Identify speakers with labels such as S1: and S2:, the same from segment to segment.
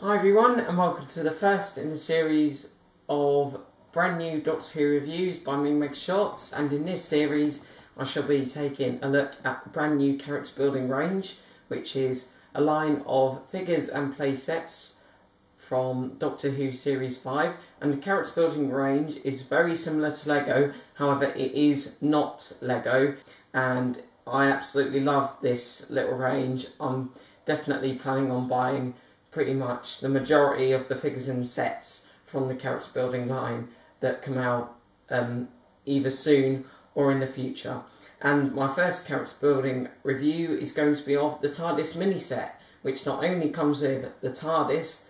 S1: Hi everyone, and welcome to the first in a series of brand new Doctor Who reviews by me, Meg Shorts, and in this series I shall be taking a look at the brand new character building range, which is a line of figures and play sets from Doctor Who Series 5, and the character building range is very similar to Lego, however it is not Lego, and I absolutely love this little range. I'm definitely planning on buying pretty much the majority of the figures and sets from the character building line that come out either soon or in the future. And my first character building review is going to be of the TARDIS mini set, which not only comes with the TARDIS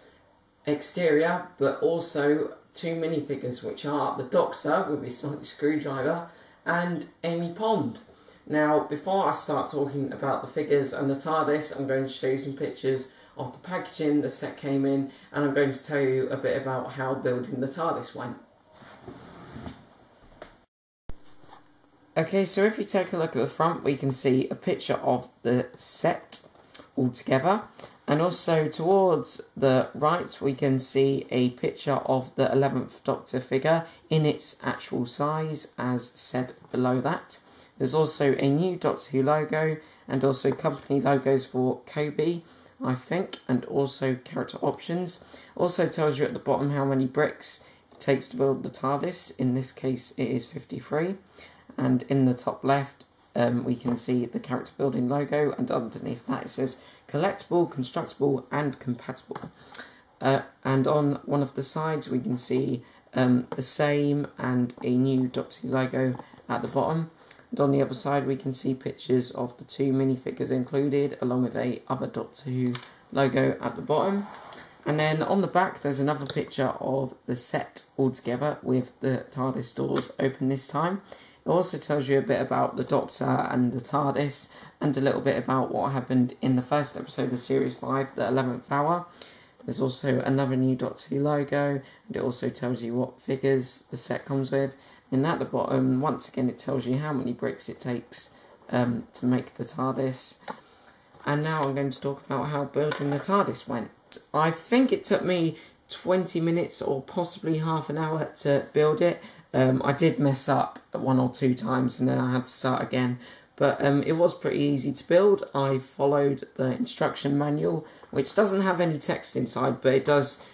S1: exterior but also two minifigures, which are the Doctor with his sonic screwdriver and Amy Pond. Now, before I start talking about the figures and the TARDIS, I'm going to show you some pictures of the packaging the set came in, and I'm going to tell you a bit about how building the TARDIS went. Okay, so if we take a look at the front, we can see a picture of the set all together, and also towards the right we can see a picture of the 11th Doctor figure in its actual size as said below that. There's also a new Doctor Who logo and also company logos for Kobe, I think, and also character options. Also tells you at the bottom how many bricks it takes to build the TARDIS. In this case it is 53. And in the top left we can see the character building logo, and underneath that it says collectible, constructible and compatible. And on one of the sides we can see the same and a new Doctor Who logo at the bottom. And on the other side we can see pictures of the two minifigures included, along with a other Doctor Who logo at the bottom. And then on the back there's another picture of the set all together with the TARDIS doors open this time. It also tells you a bit about the Doctor and the TARDIS, and a little bit about what happened in the first episode of Series 5, the 11th Hour. There's also another new Doctor Who logo, and it also tells you what figures the set comes with. And at the bottom, once again, it tells you how many bricks it takes to make the TARDIS. And now I'm going to talk about how building the TARDIS went. I think it took me 20 minutes or possibly half an hour to build it. I did mess up one or two times and then I had to start again. But it was pretty easy to build. I followed the instruction manual, which doesn't have any text inside, but it does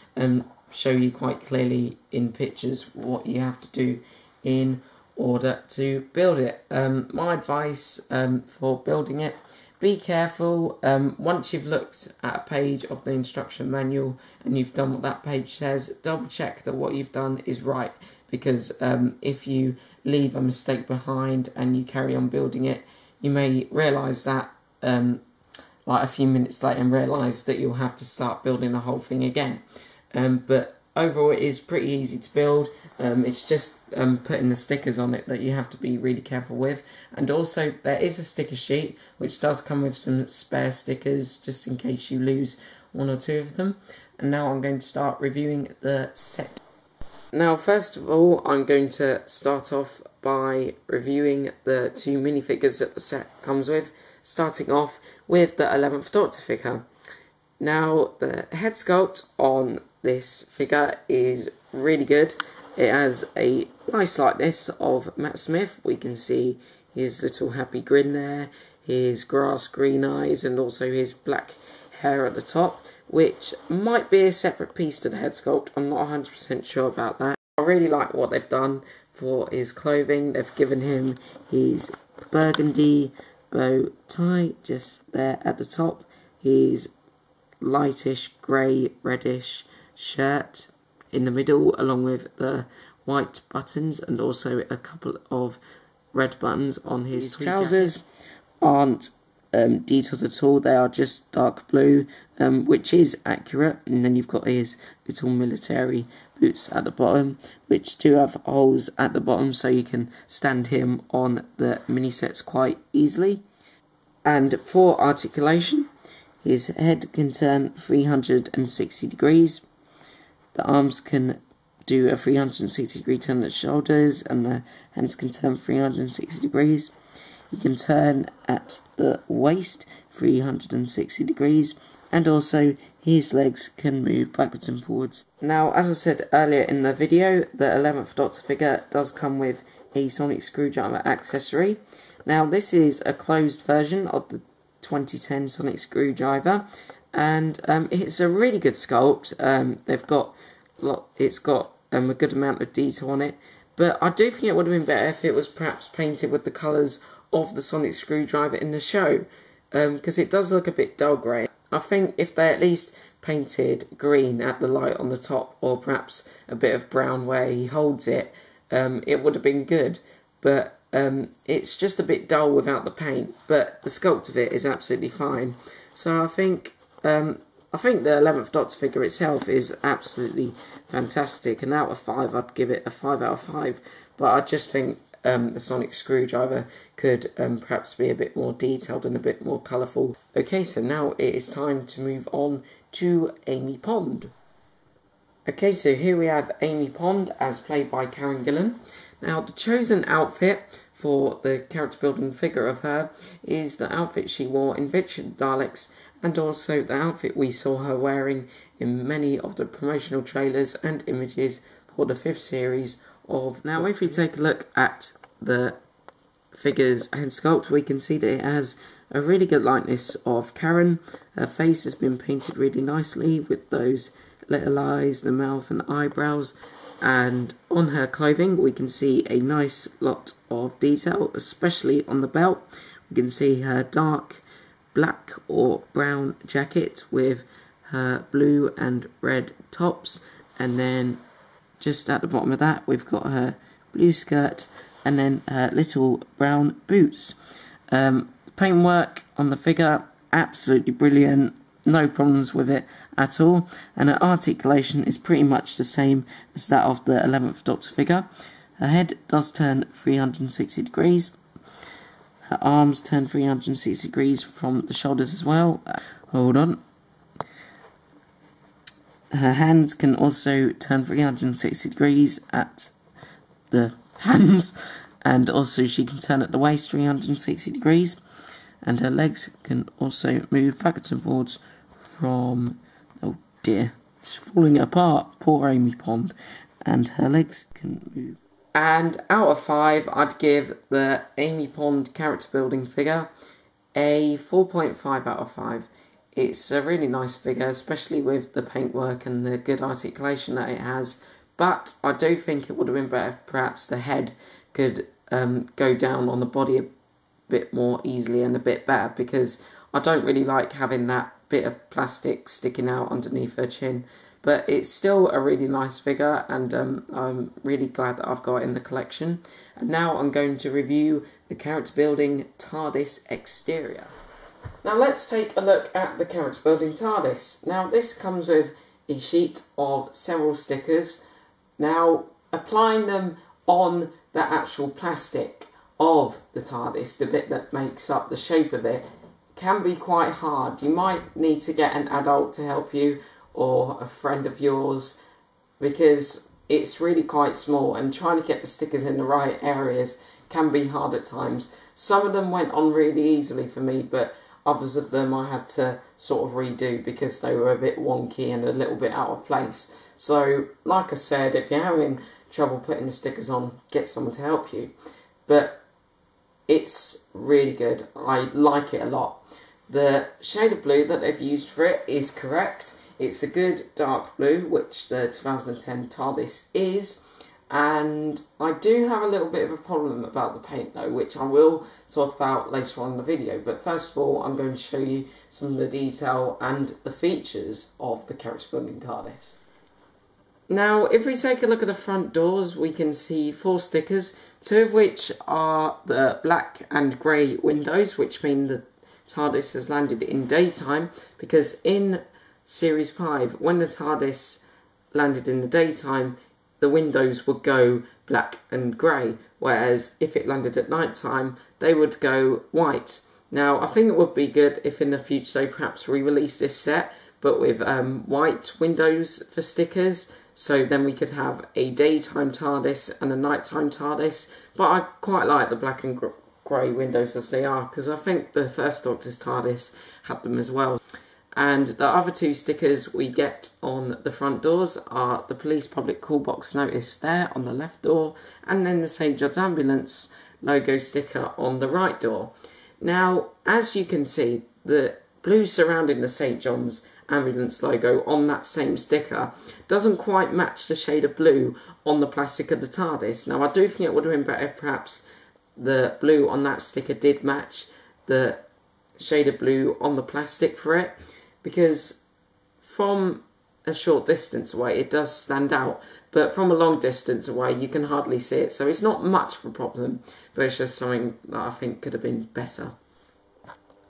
S1: show you quite clearly in pictures what you have to do in order to build it. My advice for building it: be careful. Once you've looked at a page of the instruction manual and you've done what that page says, double check that what you've done is right, because if you leave a mistake behind and you carry on building it, you may realise that like a few minutes later and realise that you'll have to start building the whole thing again. But overall it is pretty easy to build. It's just putting the stickers on it that you have to be really careful with. And also there is a sticker sheet which does come with some spare stickers just in case you lose one or two of them. And now I'm going to start reviewing the set. Now first of all I'm going to start off by reviewing the two minifigures that the set comes with, starting off with the 11th Doctor figure. Now the head sculpt on this figure is really good. It has a nice likeness of Matt Smith. We can see his little happy grin there, his grass green eyes, and also his black hair at the top, which might be a separate piece to the head sculpt. I'm not 100% sure about that. I really like what they've done for his clothing. They've given him his burgundy bow tie just there at the top, his lightish grey reddish shirt in the middle, along with the white buttons, and also a couple of red buttons on his trousers. Aren't detailed at all, they are just dark blue, which is accurate. And then you've got his little military boots at the bottom, which do have holes at the bottom so you can stand him on the mini sets quite easily. And for articulation, his head can turn 360 degrees. The arms can do a 360 degree turn at the shoulders, and the hands can turn 360 degrees. He can turn at the waist 360 degrees, and also his legs can move backwards and forwards. Now, as I said earlier in the video, the 11th Doctor figure does come with a sonic screwdriver accessory. Now, this is a closed version of the 2010 sonic screwdriver, and it's a really good sculpt. It's got a good amount of detail on it, but I do think it would have been better if it was perhaps painted with the colours of the sonic screwdriver in the show, because it does look a bit dull grey. I think if they at least painted green at the light on the top, or perhaps a bit of brown where he holds it, it would have been good. But it's just a bit dull without the paint, but the sculpt of it is absolutely fine. So I think the 11th Doctor figure itself is absolutely fantastic, and out of 5 I'd give it a 5 out of 5, but I just think the sonic screwdriver could perhaps be a bit more detailed and a bit more colourful. Okay, so now it is time to move on to Amy Pond. Okay, so here we have Amy Pond as played by Karen Gillan. Now, the chosen outfit for the character building figure of her is the outfit she wore in Victory of the Daleks, and also the outfit we saw her wearing in many of the promotional trailers and images for the 5th series of... Now, if we take a look at the figure's head sculpt, we can see that it has a really good likeness of Karen. Her face has been painted really nicely with those little eyes, the mouth and eyebrows, and on her clothing we can see a nice lot of detail, especially on the belt. We can see her dark black or brown jacket with her blue and red tops, and then just at the bottom of that we've got her blue skirt and then her little brown boots. Paintwork on the figure, absolutely brilliant, no problems with it at all, and her articulation is pretty much the same as that of the 11th Doctor figure. Her head does turn 360 degrees, her arms turn 360 degrees from the shoulders as well. Hold on. Her hands can also turn 360 degrees at the hands, and also she can turn at the waist 360 degrees, and her legs can also move backwards and forwards from... oh dear, it's falling apart, poor Amy Pond, and her legs can move. And out of 5, I'd give the Amy Pond character building figure a 4.5 out of 5. It's a really nice figure, especially with the paintwork and the good articulation that it has, but I do think it would have been better if perhaps the head could go down on the body a bit more easily and a bit better, because I don't really like having that bit of plastic sticking out underneath her chin. But it's still a really nice figure, and I'm really glad that I've got it in the collection. And now I'm going to review the character building TARDIS exterior. Now let's take a look at the character building TARDIS. Now this comes with a sheet of several stickers. Now applying them on the actual plastic of the TARDIS, the bit that makes up the shape of it, can be quite hard. You might need to get an adult to help you, or a friend of yours, because it's really quite small, and trying to get the stickers in the right areas can be hard at times. Some of them went on really easily for me, but others of them I had to sort of redo because they were a bit wonky and a little bit out of place. So, like I said, if you're having trouble putting the stickers on, get someone to help you. But it's really good. I like it a lot. The shade of blue that they've used for it is correct. It's a good dark blue, which the 2010 TARDIS is, and I do have a little bit of a problem about the paint though, which I will talk about later on in the video. But first of all, I'm going to show you some of the detail and the features of the character building TARDIS. Now, if we take a look at the front doors, we can see 4 stickers, 2 of which are the black and grey windows, which mean the TARDIS has landed in daytime, because in Series 5, when the TARDIS landed in the daytime, the windows would go black and grey, whereas if it landed at night time, they would go white. Now, I think it would be good if in the future they perhaps re-release this set, but with white windows for stickers, so then we could have a daytime TARDIS and a nighttime TARDIS. But I quite like the black and grey windows as they are, because I think the first Doctor's TARDIS had them as well. And the other two stickers we get on the front doors are the police public call box notice there on the left door, and then the St John's Ambulance logo sticker on the right door. Now, as you can see, the blue surrounding the St John's Ambulance logo on that same sticker doesn't quite match the shade of blue on the plastic of the TARDIS. Now, I do think it would have been better if perhaps the blue on that sticker did match the shade of blue on the plastic for it, because from a short distance away it does stand out, but from a long distance away you can hardly see it, so it's not much of a problem, but it's just something that I think could have been better.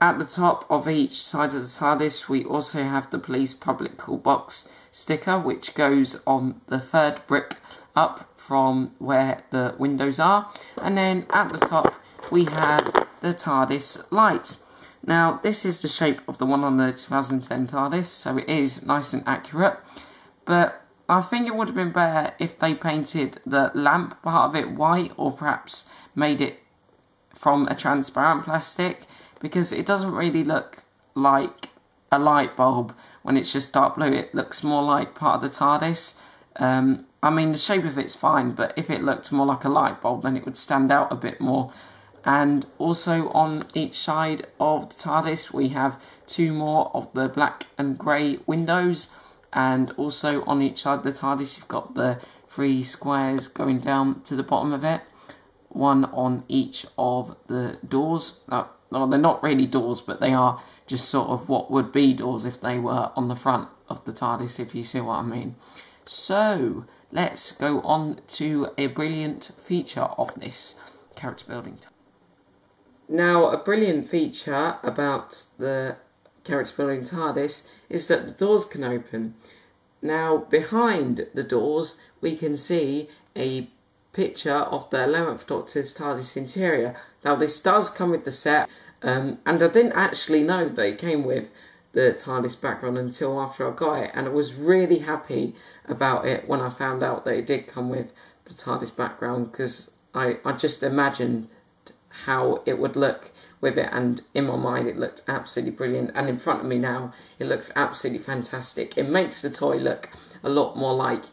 S1: At the top of each side of the TARDIS we also have the police public call box sticker, which goes on the third brick up from where the windows are, and then at the top we have the TARDIS light. Now, this is the shape of the one on the 2010 TARDIS, so it is nice and accurate, but I think it would have been better if they painted the lamp part of it white, or perhaps made it from a transparent plastic, because it doesn't really look like a light bulb when it's just dark blue. It looks more like part of the TARDIS. I mean, the shape of it's fine, but if it looked more like a light bulb, then it would stand out a bit more. And also on each side of the TARDIS we have two more of the black and grey windows, and also on each side of the TARDIS you've got the three squares going down to the bottom of it, one on each of the doors. Well, they're not really doors, but they are just sort of what would be doors if they were on the front of the TARDIS, if you see what I mean. So let's go on to a brilliant feature of this character building. Now, a brilliant feature about the character building TARDIS is that the doors can open. Now, behind the doors we can see a picture of the 11th Doctor's TARDIS interior. Now, this does come with the set, and I didn't actually know that it came with the TARDIS background until after I got it, and I was really happy about it when I found out that it did come with the TARDIS background, because I just imagined how it would look with it, and in my mind it looked absolutely brilliant, and in front of me now it looks absolutely fantastic. It makes the toy look a lot more like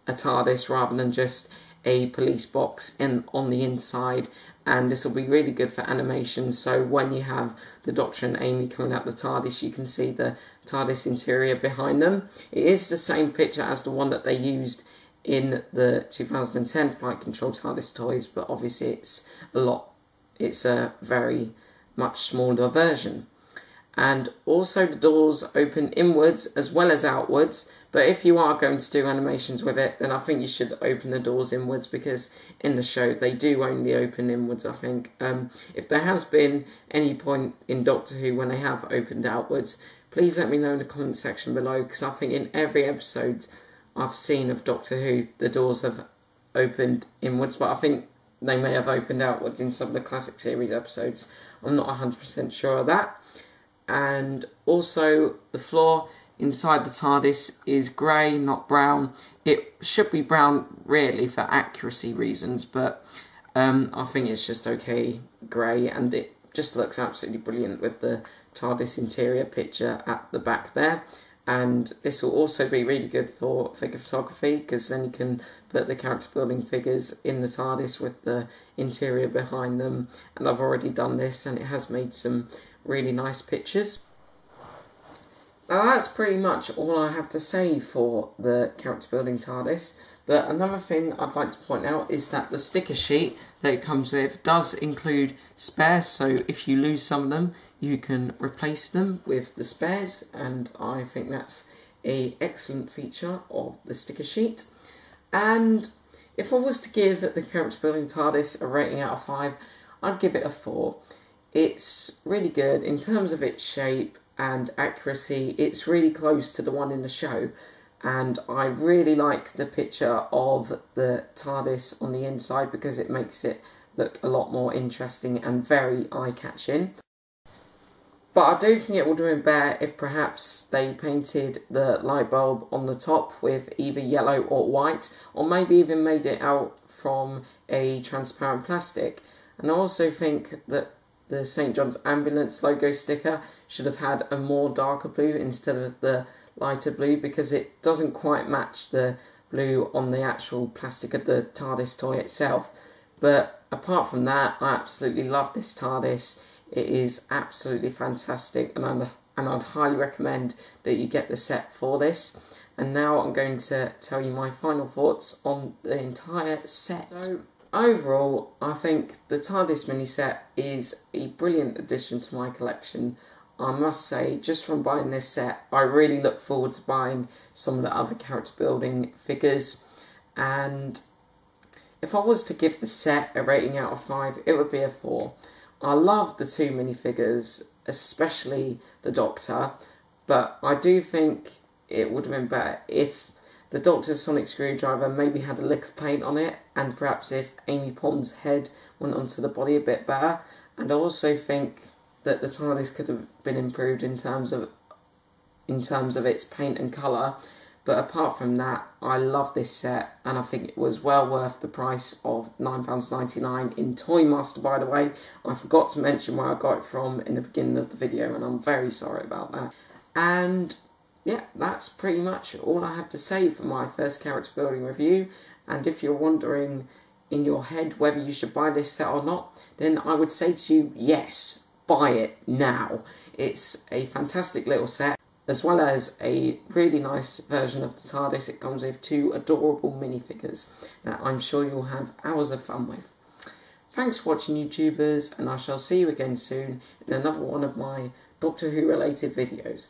S1: a TARDIS rather than just a police box on the inside, and this will be really good for animation, so when you have the Doctor and Amy coming out the TARDIS you can see the TARDIS interior behind them. It is the same picture as the one that they used in the 2010 Flight Control TARDIS toys, but obviously it's a very much smaller version. And also the doors open inwards as well as outwards, but if you are going to do animations with it, then I think you should open the doors inwards, because in the show they do only open inwards, I think. If there has been any point in Doctor Who when they have opened outwards, please let me know in the comment section below, because I think in every episode I've seen of Doctor Who the doors have opened inwards, but I think they may have opened outwards in some of the classic series episodes. I'm not 100% sure of that. And also the floor inside the TARDIS is grey, not brown. It should be brown really for accuracy reasons, but I think it's just okay grey, and it just looks absolutely brilliant with the TARDIS interior picture at the back there. And this will also be really good for figure photography, because then you can put the character building figures in the TARDIS with the interior behind them, and I've already done this and it has made some really nice pictures. Now that's pretty much all I have to say for the character building TARDIS, but another thing I'd like to point out is that the sticker sheet that it comes with does include spares, so if you lose some of them you can replace them with the spares, and I think that's an excellent feature of the sticker sheet. And if I was to give the character building TARDIS a rating out of 5, I'd give it a 4. It's really good in terms of its shape and accuracy. It's really close to the one in the show, and I really like the picture of the TARDIS on the inside because it makes it look a lot more interesting and very eye-catching. But I do think it would have been better if perhaps they painted the light bulb on the top with either yellow or white, or maybe even made it out from a transparent plastic. And I also think that the St John's Ambulance logo sticker should have had a more darker blue instead of the lighter blue, because it doesn't quite match the blue on the actual plastic of the TARDIS toy itself. But apart from that, I absolutely love this TARDIS. It is absolutely fantastic, and I'd highly recommend that you get the set for this. And now I'm going to tell you my final thoughts on the entire set. So overall, I think the TARDIS mini set is a brilliant addition to my collection. I must say, just from buying this set, I really look forward to buying some of the other character building figures. And if I was to give the set a rating out of 5, it would be a 4. I love the 2 minifigures, especially the Doctor, but I do think it would have been better if the Doctor's sonic screwdriver maybe had a lick of paint on it, and perhaps if Amy Pond's head went onto the body a bit better. And I also think that the TARDIS could have been improved in terms of its paint and colour. But apart from that, I love this set, and I think it was well worth the price of £9.99 in Toy Master, by the way. I forgot to mention where I got it from in the beginning of the video, and I'm very sorry about that. And yeah, that's pretty much all I had to say for my first character building review. And if you're wondering in your head whether you should buy this set or not, then I would say to you, yes, buy it now. It's a fantastic little set, as well as a really nice version of the TARDIS. It comes with 2 adorable minifigures that I'm sure you'll have hours of fun with. Thanks for watching, YouTubers, and I shall see you again soon in another one of my Doctor Who related videos.